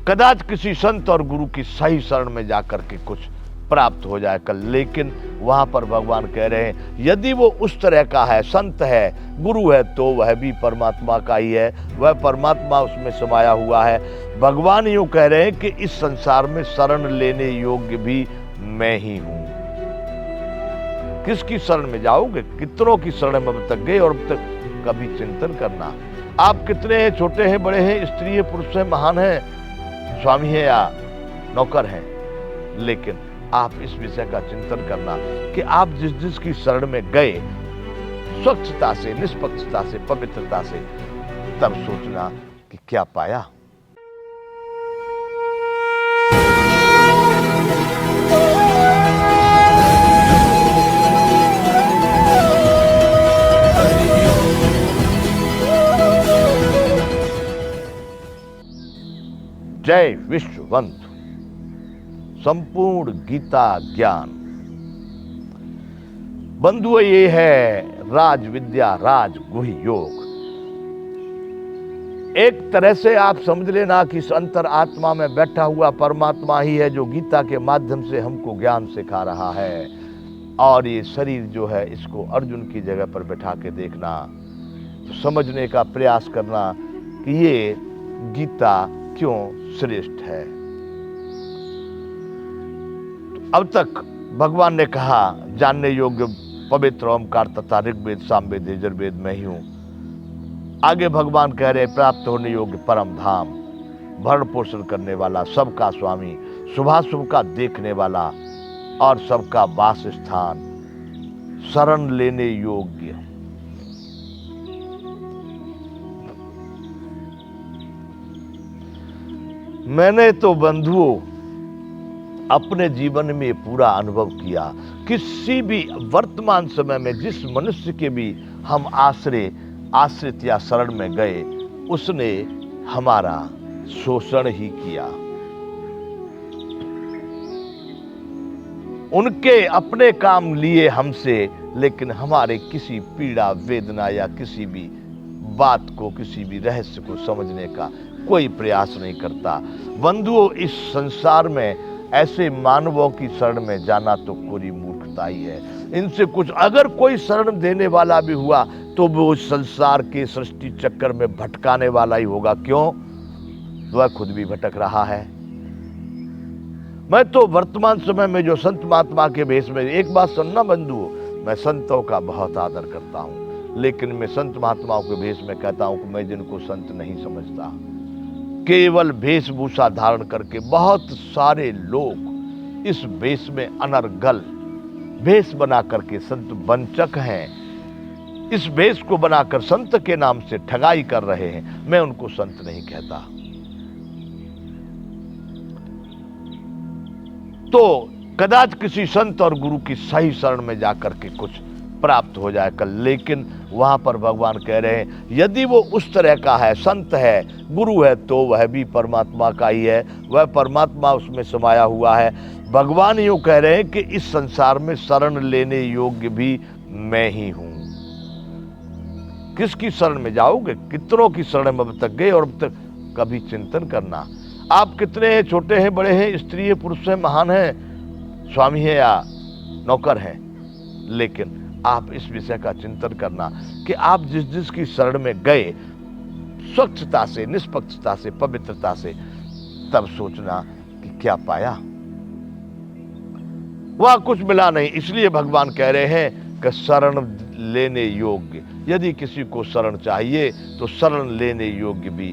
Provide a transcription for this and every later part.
कदाच किसी संत और गुरु की सही शरण में जाकर के कुछ प्राप्त हो जाए कल। लेकिन वहां पर भगवान कह रहे हैं यदि वो उस तरह का है, संत है, गुरु है, तो वह भी परमात्मा का ही है, वह परमात्मा उसमें समाया हुआ है। भगवान यूं कह रहे हैं कि इस संसार में शरण लेने योग्य भी मैं ही हूं। किसकी शरण में जाओगे? कितनों की शरण में अब तक गए और अब तक कभी चिंतन करना। आप कितने हैं, छोटे हैं, बड़े हैं, स्त्री है, पुरुष है, महान है, स्वामी है या नौकर है, लेकिन आप इस विषय का चिंतन करना कि आप जिस जिसकी शरण में गए स्वच्छता से, निष्पक्षता से, पवित्रता से, तब सोचना कि क्या पाया। जय विश्ववंत संपूर्ण गीता ज्ञान बंधुओं, ये है राज विद्या, राज गुह्य योग। एक तरह से आप समझ लेना कि इस अंतर आत्मा में बैठा हुआ परमात्मा ही है जो गीता के माध्यम से हमको ज्ञान सिखा रहा है। और ये शरीर जो है, इसको अर्जुन की जगह पर बैठा के देखना, तो समझने का प्रयास करना कि ये गीता क्यों श्रेष्ठ है। तो अब तक भगवान ने कहा जानने योग्य पवित्र ओमकार तथा ऋग्वेद, सामवेद, यजुर्वेद मैं ही हूं। आगे भगवान कह रहे प्राप्त होने योग्य परम धाम, भरण पोषण करने वाला, सबका स्वामी, शुभाशुभ का देखने वाला और सबका वास स्थान, शरण लेने योग्य। मैंने तो बंधुओं अपने जीवन में पूरा अनुभव किया। किसी भी वर्तमान समय में जिस मनुष्य के भी हम आश्रित या शरण में गए, उसने हमारा शोषण ही किया। उनके अपने काम लिए हमसे, लेकिन हमारे किसी पीड़ा, वेदना या किसी भी बात को, किसी भी रहस्य को समझने का कोई प्रयास नहीं करता। बंधुओं, इस संसार में ऐसे मानवों की शरण में जाना तो पूरी मूर्खता ही है। इनसे कुछ अगर कोई शरण देने वाला भी हुआ तो वो संसार के सृष्टि चक्कर में भटकाने वाला ही होगा। क्यों? वह खुद भी भटक रहा है। मैं तो वर्तमान समय में जो संत महात्मा के भेष में, एक बात सुनना बंधुओं, मैं संतों का बहुत आदर करता हूं, लेकिन मैं संत महात्माओं के भेष में कहता हूं कि मैं जिनको संत नहीं समझता। केवल वेशभूषा धारण करके बहुत सारे लोग इस वेश में अनर्गल वेश बना करके संत वंचक हैं। इस वेश को बनाकर संत के नाम से ठगाई कर रहे हैं। मैं उनको संत नहीं कहता। तो कदाच किसी संत और गुरु की सही शरण में जाकर के कुछ प्राप्त हो जाए कल। लेकिन वहां पर भगवान कह रहे हैं यदि वो उस तरह का है, संत है, गुरु है, तो वह भी परमात्मा का ही है, वह परमात्मा उसमें समाया हुआ है। भगवान यूं कह रहे हैं कि इस संसार में शरण लेने योग्य भी मैं ही हूं। किसकी शरण में जाओगे? कितनों की शरण में अब तक गए और अब तक कभी चिंतन करना। आप कितने हैं, छोटे हैं, बड़े हैं, स्त्री है, पुरुष है, महान है, स्वामी है या नौकर है, लेकिन आप इस विषय का चिंतन करना कि आप जिस जिसकी शरण में गए स्वच्छता से, निष्पक्षता से, पवित्रता से, तब सोचना कि क्या पाया। वहां कुछ मिला नहीं। इसलिए भगवान कह रहे हैं कि शरण लेने योग्य, यदि किसी को शरण चाहिए तो शरण लेने योग्य भी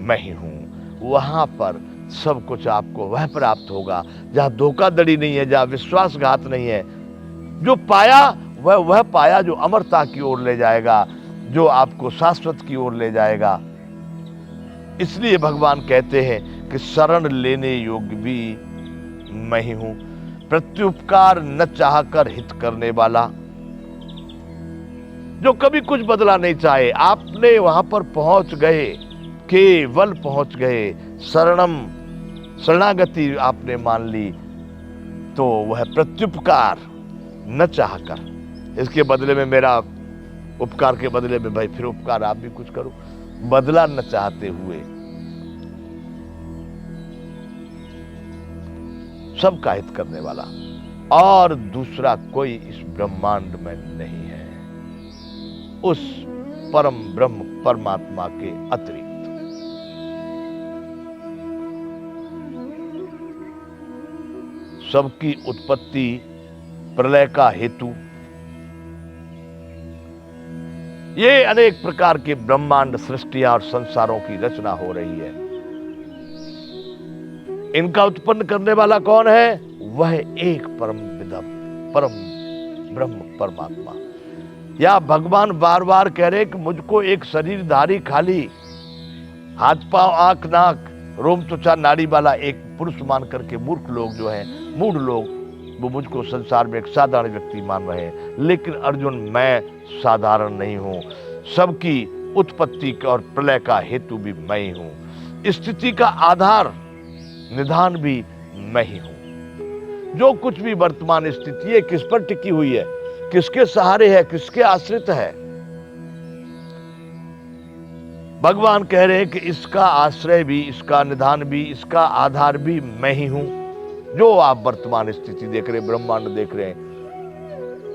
मैं ही हूं। वहां पर सब कुछ आपको वह प्राप्त होगा जहां धोखाधड़ी नहीं है, जहां विश्वासघात नहीं है। जो पाया वह पाया जो अमरता की ओर ले जाएगा, जो आपको शाश्वत की ओर ले जाएगा। इसलिए भगवान कहते हैं कि शरण लेने योग्य भी मैं ही हूं। प्रत्युपकार न चाहकर हित करने वाला, जो कभी कुछ बदला नहीं चाहे। आपने वहां पर पहुंच गए, केवल पहुंच गए, शरणागति आपने मान ली, तो वह प्रत्युपकार न चाहकर, इसके बदले में मेरा उपकार के बदले में भाई फिर उपकार आप भी कुछ करो, बदला न चाहते हुए सबका हित करने वाला, और दूसरा कोई इस ब्रह्मांड में नहीं है उस परम ब्रह्म परमात्मा के अतिरिक्त। सबकी उत्पत्ति, प्रलय का हेतु, ये अनेक प्रकार के ब्रह्मांड सृष्टियां और संसारों की रचना हो रही है। इनका उत्पन्न करने वाला कौन है? वह एक परम ब्रह्म परमात्मा। या भगवान बार बार कह रहे कि मुझको एक शरीरधारी, खाली हाथ पांव आंख नाक रोम त्वचा नाड़ी वाला एक पुरुष मान करके मूर्ख लोग जो हैं, मूढ़ लोग, वो मुझको संसार में एक साधारण व्यक्ति मान रहे हैं। लेकिन अर्जुन, मैं साधारण नहीं हूं। सबकी उत्पत्ति और प्रलय का हेतु भी मैं ही हूं। स्थिति का आधार निधान भी मैं ही हूं। जो कुछ भी वर्तमान स्थिति है, किस पर टिकी हुई है, किसके सहारे है, किसके आश्रित है? भगवान कह रहे हैं कि इसका आश्रय भी, इसका निधान भी, इसका आधार भी मैं ही हूं। जो आप वर्तमान स्थिति देख रहे, ब्रह्मांड देख रहे हैं,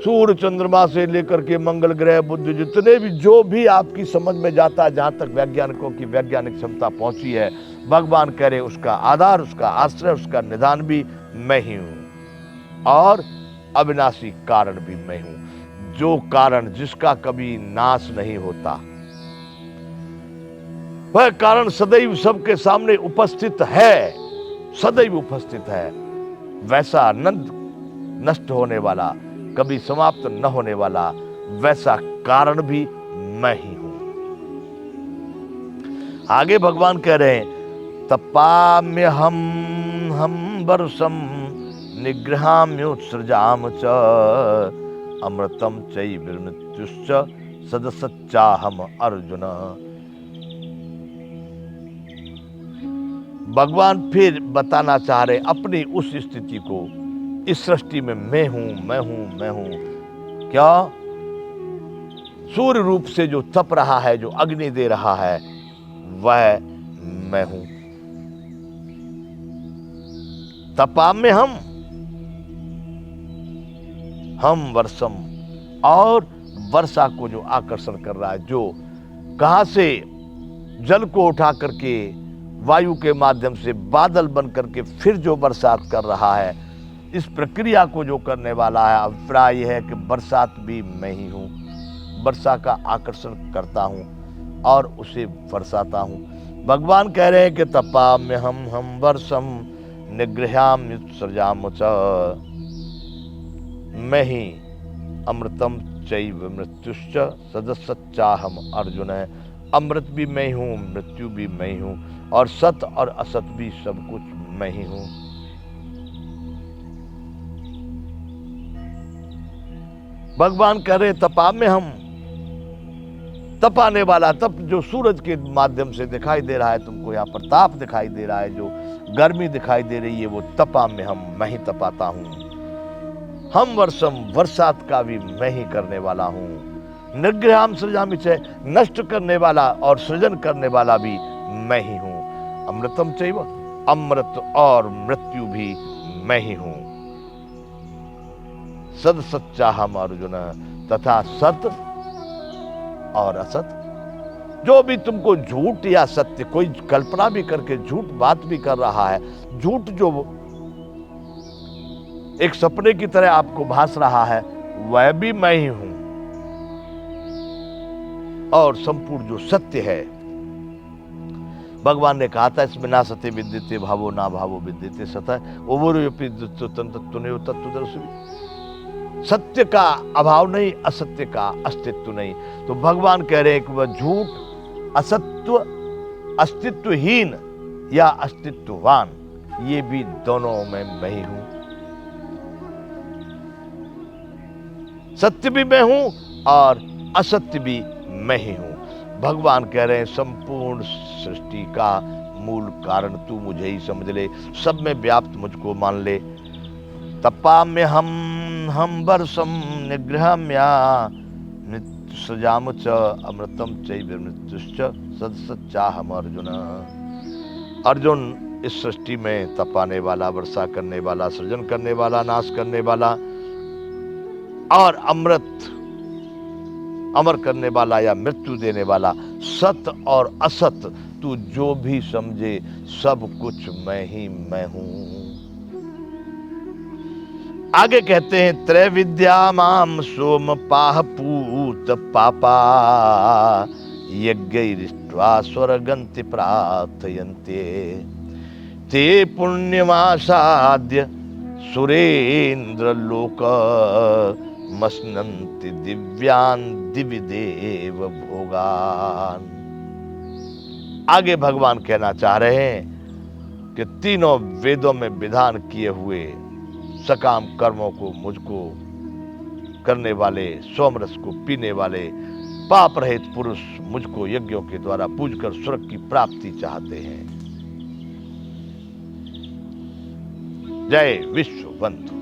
सूर्य चंद्रमा से लेकर के मंगल ग्रह, बुध, जितने भी, जो भी आपकी समझ में जाता है, जहां तक वैज्ञानिकों की वैज्ञानिक क्षमता पहुंची है, भगवान कह रहे उसका आधार, उसका आश्रय, उसका निधान भी मैं ही हूं, और अविनाशी कारण भी मैं हूं। जो कारण जिसका कभी नाश नहीं होता, वह कारण सदैव सबके सामने उपस्थित है, सदैव उपस्थित है। वैसा नष्ट होने वाला, कभी समाप्त न होने वाला, वैसा कारण भी मैं ही हूं। आगे भगवान कह रहे हैं, तपाम्य हम वर्षम निगृहाम्युत्सृजाम च अमृतम चैव मृत्युश्च सदसच्चाहम अर्जुन। भगवान फिर बताना चाह रहे अपनी उस स्थिति को, इस सृष्टि में मैं हूं, मैं हूं, मैं हूं। क्या? सूर्य रूप से जो तप रहा है, जो अग्नि दे रहा है, वह मैं हूं। तपा में हम वर्षम, और वर्षा को जो आकर्षण कर रहा है, जो कहां से जल को उठा करके वायु के माध्यम से बादल बन करके फिर जो बरसात कर रहा है, इस प्रक्रिया को जो करने वाला है, अभिप्राय यह है कि बरसात भी मैं ही हूं। वर्षा का आकर्षण करता हूं और उसे बरसाता हूं। भगवान कह रहे हैं कि तपा में हम वर्षम निगृह्याम्युत्सृजाम च, मैं ही अमृतम चैव मृत्युश्च सदसच्चाहम अर्जुन है। अमृत भी मैं हूं, मृत्यु भी मैं हूं, और सत और असत भी सब कुछ मैं ही हूं। भगवान कह रहे तपा में हम, तपाने वाला तप जो सूरज के माध्यम से दिखाई दे रहा है, तुमको यहाँ पर ताप दिखाई दे रहा है, जो गर्मी दिखाई दे रही है, वो तपा में हम, मैं ही तपाता हूं। हम वर्षम, बरसात का भी मैं ही करने वाला हूं। निग्रहाम सृजामि च, नष्ट करने वाला और सृजन करने वाला भी मैं ही हूं। अमृतम चैव, अमृत और मृत्यु भी मैं ही हूं। सद सच्चाहम अर्जुन, तथा सत और असत, जो भी तुमको झूठ या सत्य, कोई कल्पना भी करके झूठ बात भी कर रहा है, झूठ जो एक सपने की तरह आपको भास रहा है, वह भी मैं ही हूं। और संपूर्ण जो सत्य है, भगवान ने कहा था इसमें ना सत्य विद्यते भावो ना भावो विद्यते सतः ओवरोपि तत्व तत्व। सत्य का अभाव नहीं, असत्य का अस्तित्व नहीं। तो भगवान कह रहे हैं कि वह झूठ, असत्व, अस्तित्वहीन या अस्तित्ववान, ये भी दोनों में मैं ही हूं। सत्य भी मैं हूं और असत्य भी मैं ही हूं। भगवान कह रहे हैं संपूर्ण सृष्टि का मूल कारण तू मुझे ही समझ ले, सब में व्याप्त मुझको मान ले। तपा में हम वर्षम निग्रहम्या सृजाम च अमृतम चैव मृत्युश्च सदसच्चाहम अर्जुन। अर्जुन, इस सृष्टि में तपाने वाला, वर्षा करने वाला, सृजन करने वाला, नाश करने वाला और अमर करने वाला या मृत्यु देने वाला, सत और असत तू जो भी समझे, सब कुछ मैं ही मैं हूं। आगे कहते हैं त्रैविद्या माम सोम पाह पूत पापा यज्ञैरिष्ट्वा स्वर्गन्ति प्रार्थयन्ते ते पुण्यमासाद्य सुरेन्द्र लोक मसनन्ति दिव्यान दिव्य देव भोगान। आगे भगवान कहना चाह रहे हैं कि तीनों वेदों में विधान किए हुए सकाम कर्मों को मुझको करने वाले, सोमरस को पीने वाले पाप रहित पुरुष मुझको यज्ञों के द्वारा पूजकर स्वर्ग की प्राप्ति चाहते हैं। जय विश्व बंधु।